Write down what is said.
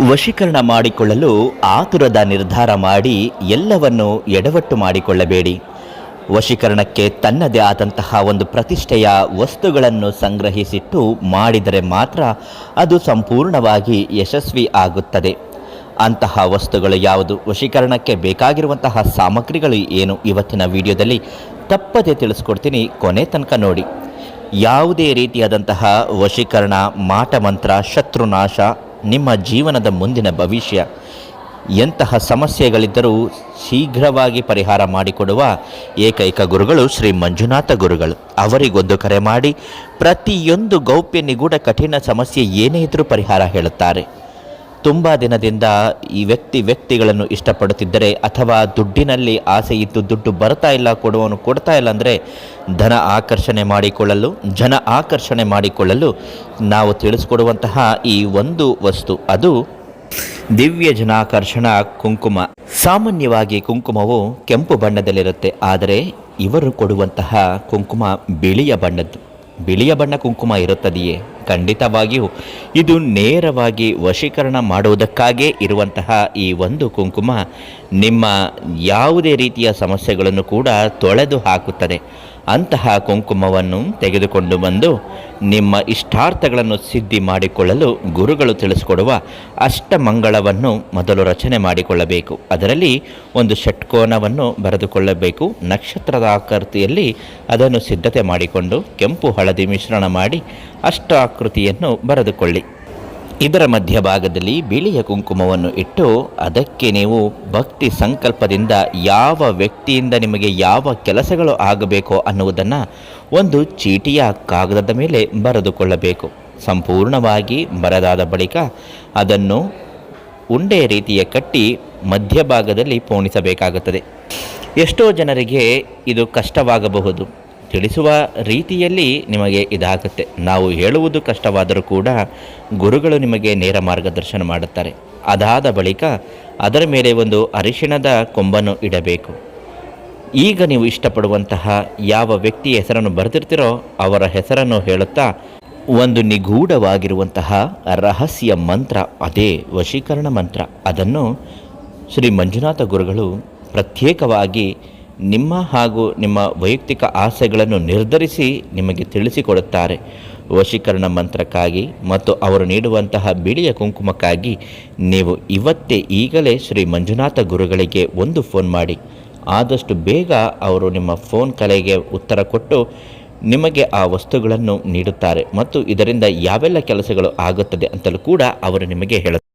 ವಶೀಕರಣ ಮಾಡಿಕೊಳ್ಳಲು ಆತುರದ ನಿರ್ಧಾರ ಮಾಡಿ ಎಲ್ಲವನ್ನು ಎಡವಟ್ಟು ಮಾಡಿಕೊಳ್ಳಬೇಡಿ. ವಶೀಕರಣಕ್ಕೆ ತನ್ನದೇ ಆದಂತಹ ಒಂದು ಪ್ರತಿಷ್ಠೆಯ ವಸ್ತುಗಳನ್ನು ಸಂಗ್ರಹಿಸಿಟ್ಟು ಮಾಡಿದರೆ ಮಾತ್ರ ಅದು ಸಂಪೂರ್ಣವಾಗಿ ಯಶಸ್ವಿ ಆಗುತ್ತದೆ. ಅಂತಹ ವಸ್ತುಗಳು ಯಾವುದು, ವಶೀಕರಣಕ್ಕೆ ಬೇಕಾಗಿರುವಂತಹ ಸಾಮಗ್ರಿಗಳು ಏನು, ಇವತ್ತಿನ ವಿಡಿಯೋದಲ್ಲಿ ತಪ್ಪದೆ ತಿಳಿಸ್ಕೊಡ್ತೀನಿ, ಕೊನೆ ತನಕ ನೋಡಿ. ಯಾವುದೇ ರೀತಿಯಾದಂತಹ ವಶೀಕರಣ, ಮಾಟಮಂತ್ರ, ಶತ್ರುನಾಶ, ನಿಮ್ಮ ಜೀವನದ ಮುಂದಿನ ಭವಿಷ್ಯ, ಎಂತಹ ಸಮಸ್ಯೆಗಳಿದ್ದರೂ ಶೀಘ್ರವಾಗಿ ಪರಿಹಾರ ಮಾಡಿಕೊಡುವ ಏಕೈಕ ಗುರುಗಳು ಶ್ರೀ ಮಂಜುನಾಥ ಗುರುಗಳು. ಅವರಿಗೊಂದು ಕರೆ ಮಾಡಿ ಪ್ರತಿಯೊಂದು ಗೌಪ್ಯ ನಿಗೂಢ ಕಠಿಣ ಸಮಸ್ಯೆ ಏನೇ ಇದ್ದರೂ ಪರಿಹಾರ ಹೇಳುತ್ತಾರೆ. ತುಂಬ ದಿನದಿಂದ ಈ ವ್ಯಕ್ತಿಗಳನ್ನು ಇಷ್ಟಪಡುತ್ತಿದ್ದರೆ, ಅಥವಾ ದುಡ್ಡಿನಲ್ಲಿ ಆಸೆ ಇದ್ದು ದುಡ್ಡು ಬರ್ತಾ ಇಲ್ಲ, ಕೊಡುವನು ಕೊಡ್ತಾ ಇಲ್ಲ ಅಂದರೆ ಜನ ಆಕರ್ಷಣೆ ಮಾಡಿಕೊಳ್ಳಲು ನಾವು ತಿಳಿಸ್ಕೊಡುವಂತಹ ಈ ಒಂದು ವಸ್ತು, ಅದು ದಿವ್ಯ ಜನಾಕರ್ಷಣ ಕುಂಕುಮ. ಸಾಮಾನ್ಯವಾಗಿ ಕುಂಕುಮವು ಕೆಂಪು ಬಣ್ಣದಲ್ಲಿರುತ್ತೆ, ಆದರೆ ಇವರು ಕೊಡುವಂತಹ ಕುಂಕುಮ ಬಿಳಿಯ ಬಣ್ಣ ಕುಂಕುಮ ಇರುತ್ತದೆಯೇ? ಖಂಡಿತವಾಗಿಯೂ ಇದು ನೇರವಾಗಿ ವಶೀಕರಣ ಮಾಡುವುದಕ್ಕಾಗೇ ಇರುವಂತಹ ಈ ಒಂದು ಕುಂಕುಮ ನಿಮ್ಮ ಯಾವುದೇ ರೀತಿಯ ಸಮಸ್ಯೆಗಳನ್ನು ಕೂಡ ತೊಳೆದು ಹಾಕುತ್ತದೆ. ಅಂತಹ ಕುಂಕುಮವನ್ನು ತೆಗೆದುಕೊಂಡು ಬಂದು ನಿಮ್ಮ ಇಷ್ಟಾರ್ಥಗಳನ್ನು ಸಿದ್ಧಿ ಮಾಡಿಕೊಳ್ಳಲು ಗುರುಗಳು ತಿಳಿಸಿಕೊಡುವ ಅಷ್ಟಮಂಗಳವನ್ನು ಮೊದಲು ರಚನೆ ಮಾಡಿಕೊಳ್ಳಬೇಕು. ಅದರಲ್ಲಿ ಒಂದು ಷಟ್ಕೋನವನ್ನು ಬರೆದುಕೊಳ್ಳಬೇಕು. ನಕ್ಷತ್ರದ ಆಕೃತಿಯಲ್ಲಿ ಅದನ್ನು ಸಿದ್ಧತೆ ಮಾಡಿಕೊಂಡು ಕೆಂಪು ಹಳದಿ ಮಿಶ್ರಣ ಮಾಡಿ ಅಷ್ಟಾಕೃತಿಯನ್ನು ಬರೆದುಕೊಳ್ಳಿ. ಇದರ ಮಧ್ಯಭಾಗದಲ್ಲಿ ಬಿಳಿಯ ಕುಂಕುಮವನ್ನು ಇಟ್ಟು ಅದಕ್ಕೆ ನೀವು ಭಕ್ತಿ ಸಂಕಲ್ಪದಿಂದ ಯಾವ ವ್ಯಕ್ತಿಯಿಂದ ನಿಮಗೆ ಯಾವ ಕೆಲಸಗಳು ಆಗಬೇಕೋ ಅನ್ನುವುದನ್ನು ಒಂದು ಚೀಟಿಯ ಕಾಗದದ ಮೇಲೆ ಬರೆದುಕೊಳ್ಳಬೇಕು. ಸಂಪೂರ್ಣವಾಗಿ ಬರೆದಾದ ಬಳಿಕ ಅದನ್ನು ಉಂಡೆ ರೀತಿಯ ಕಟ್ಟಿ ಮಧ್ಯಭಾಗದಲ್ಲಿ ಪೋಣಿಸಬೇಕಾಗುತ್ತದೆ. ಎಷ್ಟೋ ಜನರಿಗೆ ಇದು ಕಷ್ಟವಾಗಬಹುದು, ತಿಳಿಸುವ ರೀತಿಯಲ್ಲಿ ನಿಮಗೆ ಇದಾಗುತ್ತೆ. ನಾವು ಹೇಳುವುದು ಕಷ್ಟವಾದರೂ ಕೂಡ ಗುರುಗಳು ನಿಮಗೆ ನೇರ ಮಾರ್ಗದರ್ಶನ ಮಾಡುತ್ತಾರೆ. ಅದಾದ ಬಳಿಕ ಅದರ ಮೇಲೆ ಒಂದು ಅರಿಶಿಣದ ಕೊಂಬನ್ನು ಇಡಬೇಕು. ಈಗ ನೀವು ಇಷ್ಟಪಡುವಂತಹ ಯಾವ ವ್ಯಕ್ತಿಯ ಹೆಸರನ್ನು ಬರೆದಿರ್ತೀರೋ ಅವರ ಹೆಸರನ್ನು ಹೇಳುತ್ತಾ ಒಂದು ನಿಗೂಢವಾಗಿರುವಂತಹ ರಹಸ್ಯ ಮಂತ್ರ, ಅದೇ ವಶೀಕರಣ ಮಂತ್ರ, ಅದನ್ನು ಶ್ರೀ ಮಂಜುನಾಥ ಗುರುಗಳು ಪ್ರತ್ಯೇಕವಾಗಿ ನಿಮ್ಮ ಹಾಗೂ ನಿಮ್ಮ ವೈಯಕ್ತಿಕ ಆಸೆಗಳನ್ನು ನಿರ್ಧರಿಸಿ ನಿಮಗೆ ತಿಳಿಸಿಕೊಡುತ್ತಾರೆ. ವಶೀಕರಣ ಮಂತ್ರಕ್ಕಾಗಿ ಮತ್ತು ಅವರು ನೀಡುವಂತಹ ಬಿಳಿಯ ಕುಂಕುಮಕ್ಕಾಗಿ ನೀವು ಈಗಲೇ ಶ್ರೀ ಮಂಜುನಾಥ ಗುರುಗಳಿಗೆ ಒಂದು ಫೋನ್ ಮಾಡಿ. ಆದಷ್ಟು ಬೇಗ ಅವರು ನಿಮ್ಮ ಫೋನ್ ಕರೆಗೆ ಉತ್ತರ ಕೊಟ್ಟು ನಿಮಗೆ ಆ ವಸ್ತುಗಳನ್ನು ನೀಡುತ್ತಾರೆ ಮತ್ತು ಇದರಿಂದ ಯಾವೆಲ್ಲ ಕೆಲಸಗಳು ಆಗುತ್ತದೆ ಅಂತಲೂ ಕೂಡ ಅವರು ನಿಮಗೆ ಹೇಳುತ್ತಾರೆ.